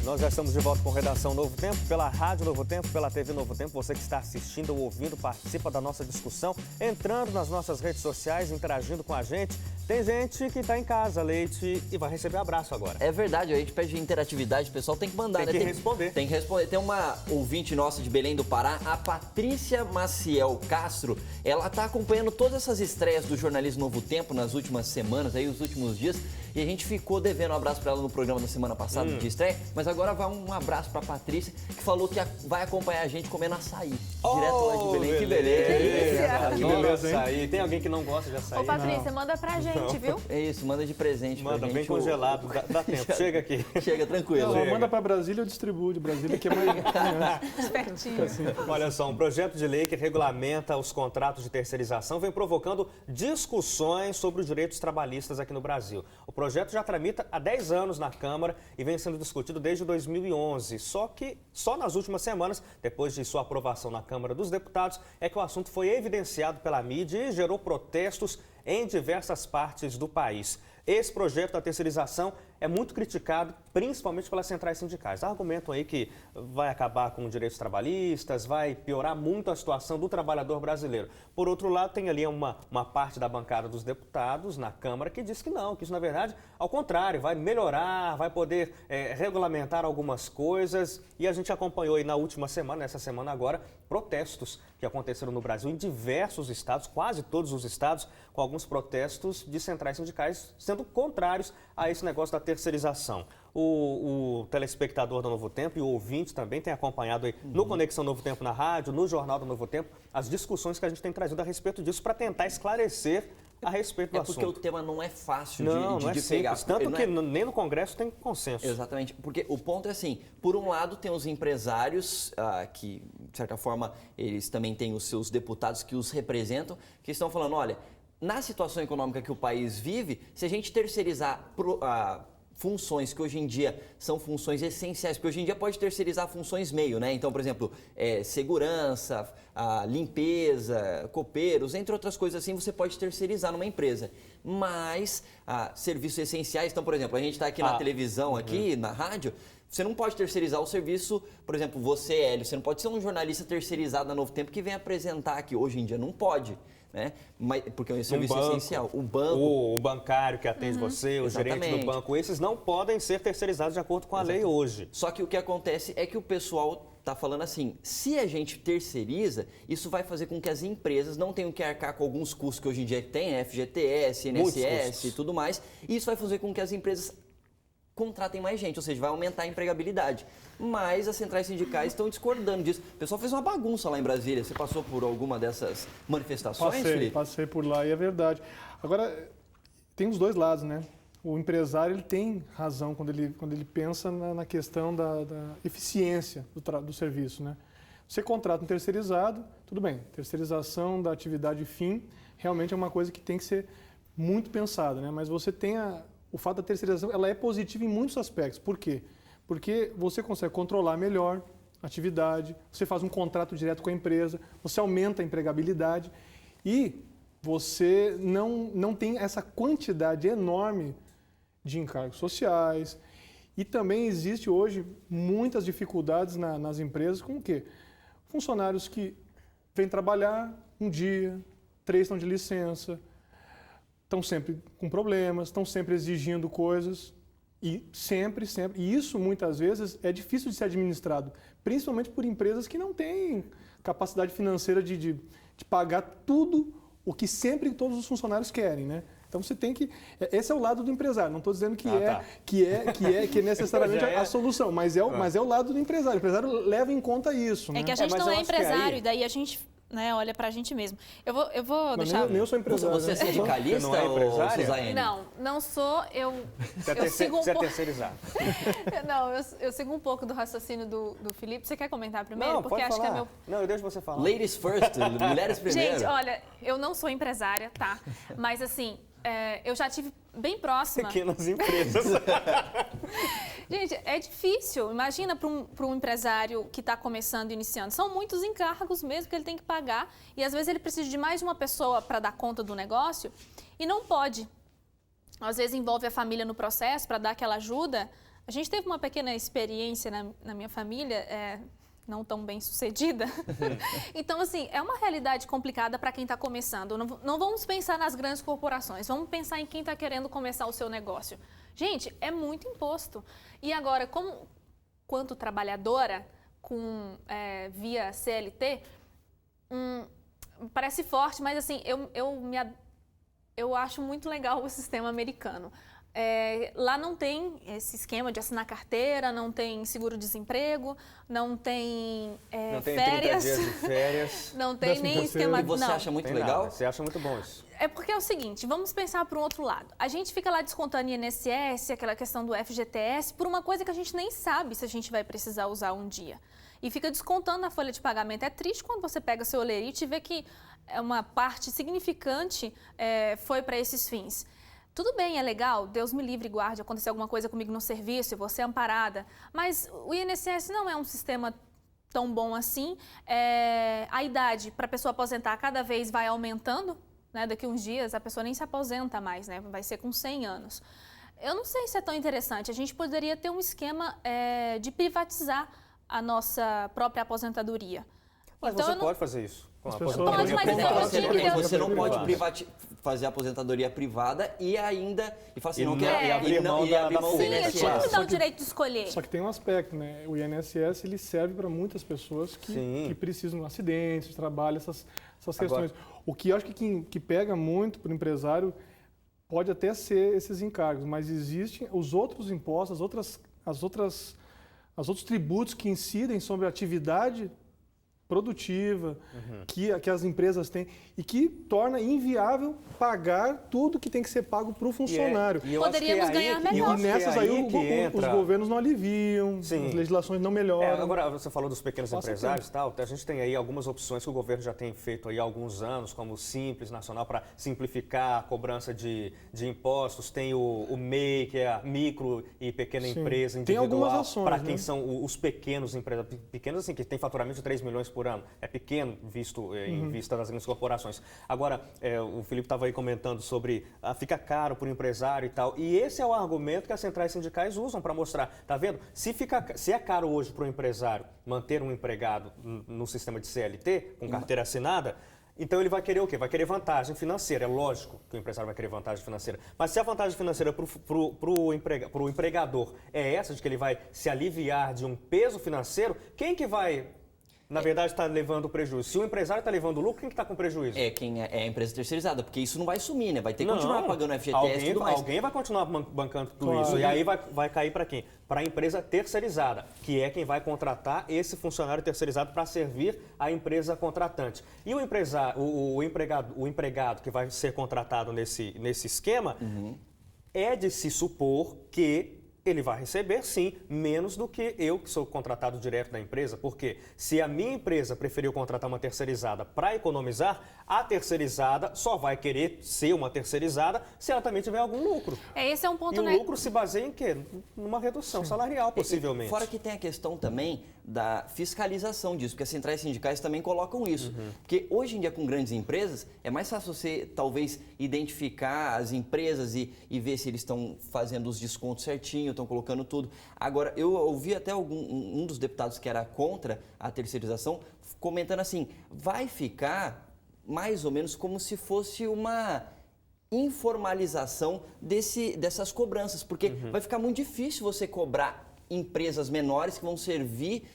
Nós já estamos de volta com Redação Novo Tempo, pela Rádio Novo Tempo, pela TV Novo Tempo. Você que está assistindo ou ouvindo, participa da nossa discussão, entrando nas nossas redes sociais, interagindo com a gente. Tem gente que está em casa, Leite, e vai receber abraço agora. É verdade, a gente pede interatividade, o pessoal tem que mandar, Tem que responder. Tem que responder. Tem uma ouvinte nossa de Belém do Pará, a Patrícia Maciel Castro. Ela está acompanhando todas essas estreias do jornalismo Novo Tempo nas últimas semanas, aí os últimos dias. E a gente ficou devendo um abraço para ela no programa da semana passada, de estreia. Mas agora vai um abraço para a Patrícia, que falou que vai acompanhar a gente comendo açaí. Direto lá de Belém. Que beleza! Que beleza, hein? Açaí. Tem alguém que não gosta de açaí? Ô, Patrícia, manda pra gente, viu? É isso, manda de presente pra gente. Manda bem congelado, dá tempo. Chega aqui. Chega, tranquilo. Não, manda para Brasília, eu distribuo de Brasília, que é mais... Espertinho. Olha só, um projeto de lei que regulamenta os contratos de terceirização vem provocando discussões sobre os direitos trabalhistas aqui no Brasil. O projeto já tramita há 10 anos na Câmara e vem sendo discutido desde 2011. Só que só nas últimas semanas, depois de sua aprovação na Câmara dos Deputados, é que o assunto foi evidenciado pela mídia e gerou protestos em diversas partes do país. Esse projeto da terceirização é muito criticado, principalmente pelas centrais sindicais. Argumentam aí que vai acabar com direitos trabalhistas, vai piorar muito a situação do trabalhador brasileiro. Por outro lado, tem ali uma parte da bancada dos deputados na Câmara que diz que não, que isso, na verdade, ao contrário, vai melhorar, vai poder regulamentar algumas coisas. E a gente acompanhou aí na última semana, nessa semana agora, protestos que aconteceram no Brasil em diversos estados, quase todos os estados, com alguns protestos de centrais sindicais sendo contrários a esse negócio da terceirização. O telespectador do Novo Tempo e o ouvinte também tem acompanhado aí no Conexão Novo Tempo na rádio, no Jornal do Novo Tempo, as discussões que a gente tem trazido a respeito disso para tentar esclarecer a respeito do assunto. É porque o tema não é fácil não de é pegar. Simples, tanto que nem no Congresso tem consenso. Exatamente, porque o ponto é assim, por um lado tem os empresários que, de certa forma, eles também têm os seus deputados que os representam, que estão falando, olha, na situação econômica que o país vive, se a gente terceirizar funções que hoje em dia são funções essenciais, porque hoje em dia pode terceirizar funções meio, né? Então, por exemplo, segurança, limpeza, copeiros, entre outras coisas assim, você pode terceirizar numa empresa. Mas serviços essenciais, então, por exemplo, a gente está aqui na televisão, aqui na rádio, você não pode terceirizar o serviço, por exemplo, você, Hélio, você não pode ser um jornalista terceirizado da Novo Tempo que vem apresentar aqui. Hoje em dia não pode. Né? Porque é um serviço essencial. O banco, o bancário que atende você, o Exatamente. gerente do banco, esses não podem ser terceirizados de acordo com a lei hoje. Só que o que acontece é que o pessoal está falando assim, se a gente terceiriza, isso vai fazer com que as empresas não tenham que arcar com alguns custos que hoje em dia tem, FGTS, INSS e tudo mais, e isso vai fazer com que as empresas contratem mais gente, ou seja, vai aumentar a empregabilidade. Mas as centrais sindicais estão discordando disso. O pessoal fez uma bagunça lá em Brasília. Você passou por alguma dessas manifestações, Felipe? Passei por lá e é verdade. Agora, tem os dois lados, né? O empresário ele tem razão quando ele pensa na questão da eficiência do serviço, né? Você contrata um terceirizado, tudo bem, terceirização da atividade fim realmente é uma coisa que tem que ser muito pensada, né? Mas você tem o fato da terceirização, ela é positiva em muitos aspectos. Por quê? Porque você consegue controlar melhor a atividade, você faz um contrato direto com a empresa, você aumenta a empregabilidade e você não tem essa quantidade enorme de encargos sociais. E também existe hoje muitas dificuldades nas empresas com o quê? Funcionários que vêm trabalhar um dia, 3 estão de licença, estão sempre com problemas, estão sempre exigindo coisas e sempre. E isso, muitas vezes, é difícil de ser administrado, principalmente por empresas que não têm capacidade financeira de pagar tudo o que sempre todos os funcionários querem, né? Então você tem que... Esse é o lado do empresário, não estou dizendo que é necessariamente a solução, mas é o lado do empresário. O empresário leva em conta isso. É que a gente não é empresário, e daí a gente... Né, olha pra gente mesmo. Eu vou deixar... Nem eu sou empresário. Você é sindicalista, você não é empresária? Suzane? Não sou. Eu sigo Você é terceirizado. Não, eu sigo um pouco do raciocínio do Felipe. Você quer comentar primeiro? Não, porque pode acho falar. que é meu... Não, eu deixo você falar. Ladies first, mulheres primeiro. Gente, olha, eu não sou empresária, tá? Mas assim, eu já tive bem próxima... Pequenas empresas. Gente, é difícil. Imagina para um empresário que está começando, iniciando. São muitos encargos mesmo que ele tem que pagar. E às vezes ele precisa de mais de uma pessoa para dar conta do negócio e não pode. Às vezes envolve a família no processo para dar aquela ajuda. A gente teve uma pequena experiência na minha família, não tão bem sucedida. Então, assim, é uma realidade complicada para quem está começando. Não vamos pensar nas grandes corporações, vamos pensar em quem está querendo começar o seu negócio. Gente, é muito imposto. E agora, quanto trabalhadora, via CLT, parece forte, mas assim, eu acho muito legal o sistema americano. Lá não tem esse esquema de assinar carteira, não tem seguro-desemprego, não tem férias. 30 dias de férias. Não tem nem esquema... E você acha muito legal? Você acha muito bom isso? É porque é o seguinte, vamos pensar para um outro lado. A gente fica lá descontando INSS, aquela questão do FGTS, por uma coisa que a gente nem sabe se a gente vai precisar usar um dia. E fica descontando na folha de pagamento. É triste quando você pega seu olerite e vê que uma parte significante foi para esses fins. Tudo bem, é legal, Deus me livre e guarde, acontecer alguma coisa comigo no serviço e você é amparada, mas o INSS não é um sistema tão bom assim. A idade para a pessoa aposentar cada vez vai aumentando, né? Daqui a uns dias a pessoa nem se aposenta mais, né? Vai ser com 100 anos. Eu não sei se é tão interessante, a gente poderia ter um esquema de privatizar a nossa própria aposentadoria. Mas então, você pode fazer isso. Pode, mas você não pode fazer a aposentadoria privada e ainda falar assim, não quer abrir mão da Sim, ele tinha que dar o direito de escolher. Só que tem um aspecto, né? O INSS ele serve para muitas pessoas que precisam de acidentes, de trabalho, essas questões. O que eu acho que pega muito para o empresário pode até ser esses encargos, mas existem os outros impostos, os outros tributos que incidem sobre a atividade produtiva que as empresas têm e que torna inviável pagar tudo que tem que ser pago para o funcionário. Poderíamos ganhar melhor. E nessas aí os governos não aliviam, as legislações não melhoram. Agora, você falou dos pequenos empresários e tal, a gente tem aí algumas opções que o governo já tem feito aí há alguns anos, como o Simples Nacional, para simplificar a cobrança de impostos. Tem o MEI, que é a micro e pequena empresa individual, para quem são os pequenos empresários, pequenos assim, que tem faturamento de 3 milhões por ano. É pequeno em vista das grandes corporações. Agora, o Felipe estava aí comentando sobre fica caro para o empresário e tal. E esse é o argumento que as centrais sindicais usam para mostrar. Tá vendo? Se é caro hoje para o empresário manter um empregado no sistema de CLT, com carteira assinada, então ele vai querer o quê? Vai querer vantagem financeira. É lógico que o empresário vai querer vantagem financeira. Mas se a vantagem financeira para o empregador é essa, de que ele vai se aliviar de um peso financeiro, quem que vai... Na verdade, está levando prejuízo. Se o empresário está levando lucro, quem está com prejuízo? Quem é a empresa terceirizada, porque isso não vai sumir, né? Vai ter que continuar pagando FGTS e tudo mais. Alguém vai continuar bancando tudo isso. E aí vai cair para quem? Para a empresa terceirizada, que é quem vai contratar esse funcionário terceirizado para servir a empresa contratante. E o empregado que vai ser contratado nesse esquema, é de se supor que ele vai receber, sim, menos do que eu, que sou contratado direto da empresa. Porque se a minha empresa preferiu contratar uma terceirizada para economizar, a terceirizada só vai querer ser uma terceirizada se ela também tiver algum lucro. Esse é um ponto... E o lucro se baseia em quê? Numa redução salarial, possivelmente. Fora que tem a questão também da fiscalização disso, porque as centrais sindicais também colocam isso. Porque hoje em dia, com grandes empresas, é mais fácil você, talvez, identificar as empresas e ver se eles estão fazendo os descontos certinho, estão colocando tudo. Agora, eu ouvi até um dos deputados que era contra a terceirização comentando assim, vai ficar mais ou menos como se fosse uma informalização dessas cobranças, porque vai ficar muito difícil você cobrar empresas menores que vão servir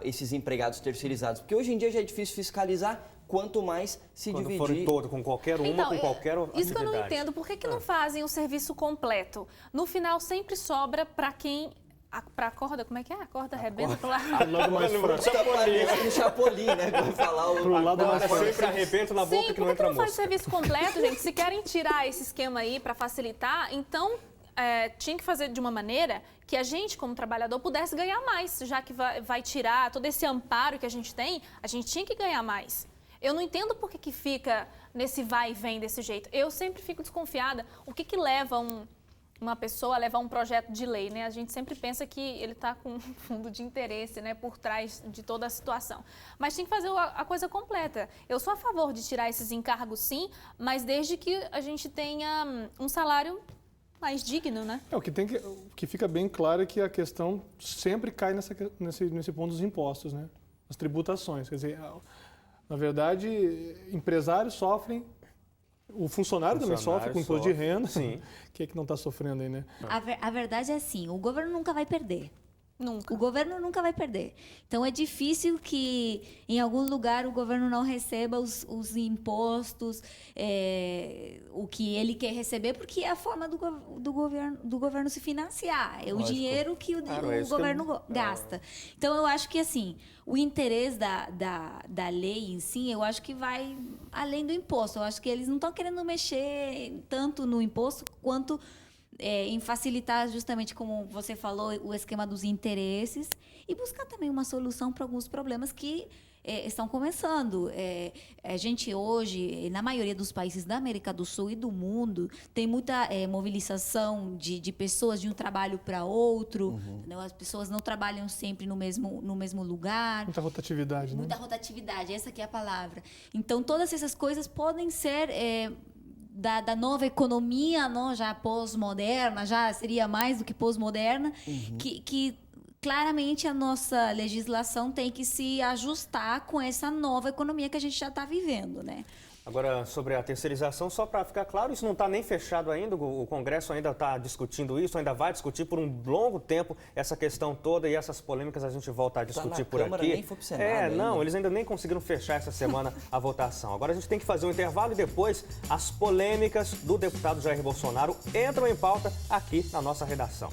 esses empregados terceirizados, porque hoje em dia já é difícil fiscalizar, quanto mais se dividir. Quando for todo, com qualquer uma, então, com qualquer atividade. Isso que eu não entendo, por que não fazem o serviço completo? No final sempre sobra para quem... Para a corda, como é que é? A corda arrebenta lá. Lado mais fraco. Um chapolim, né? Vai falar pro lado mais fraco. Sempre arrebenta na boca que não entra por que não faz mosca. serviço completo, gente? Se querem tirar esse esquema aí para facilitar, então tinha que fazer de uma maneira que a gente, como trabalhador, pudesse ganhar mais. Já que vai tirar todo esse amparo que a gente tem, a gente tinha que ganhar mais. Eu não entendo por que fica nesse vai e vem desse jeito. Eu sempre fico desconfiada. O que leva uma pessoa a levar um projeto de lei, né? A gente sempre pensa que ele está com um fundo de interesse, né, por trás de toda a situação. Mas tem que fazer a coisa completa. Eu sou a favor de tirar esses encargos, sim, mas desde que a gente tenha um salário Mais digno, né? O que fica bem claro é que a questão sempre cai nesse ponto dos impostos, né? As tributações. Quer dizer, na verdade, empresários sofrem, o funcionário também sofre com imposto de renda. Sim. Quem é que não está sofrendo aí, né? A verdade é assim, o governo nunca vai perder. Nunca. O governo nunca vai perder. Então, é difícil que em algum lugar o governo não receba os impostos, o que ele quer receber, porque é a forma do governo se financiar. É o dinheiro que o governo gasta. Então, eu acho que, assim, o interesse da lei em si, eu acho que vai além do imposto. Eu acho que eles não estão querendo mexer tanto no imposto quanto... em facilitar, justamente como você falou, o esquema dos interesses e buscar também uma solução para alguns problemas que estão começando. A gente hoje, na maioria dos países da América do Sul e do mundo, tem muita mobilização de pessoas de um trabalho para outro. Entendeu? As pessoas não trabalham sempre no mesmo lugar. Muita rotatividade, né? Muita rotatividade, essa que é a palavra. Então, todas essas coisas podem ser... Da nova economia, não, já pós-moderna, já seria mais do que pós-moderna, que claramente a nossa legislação tem que se ajustar com essa nova economia que a gente já está vivendo, né? Agora, sobre a terceirização, só para ficar claro, isso não está nem fechado ainda, o Congresso ainda está discutindo isso, ainda vai discutir por um longo tempo essa questão toda e essas polêmicas a gente volta a discutir por Câmara, aqui. Nem foi pro Senado não, ainda. eles ainda nem conseguiram fechar essa semana a votação. Agora a gente tem que fazer um intervalo e depois as polêmicas do deputado Jair Bolsonaro entram em pauta aqui na nossa redação.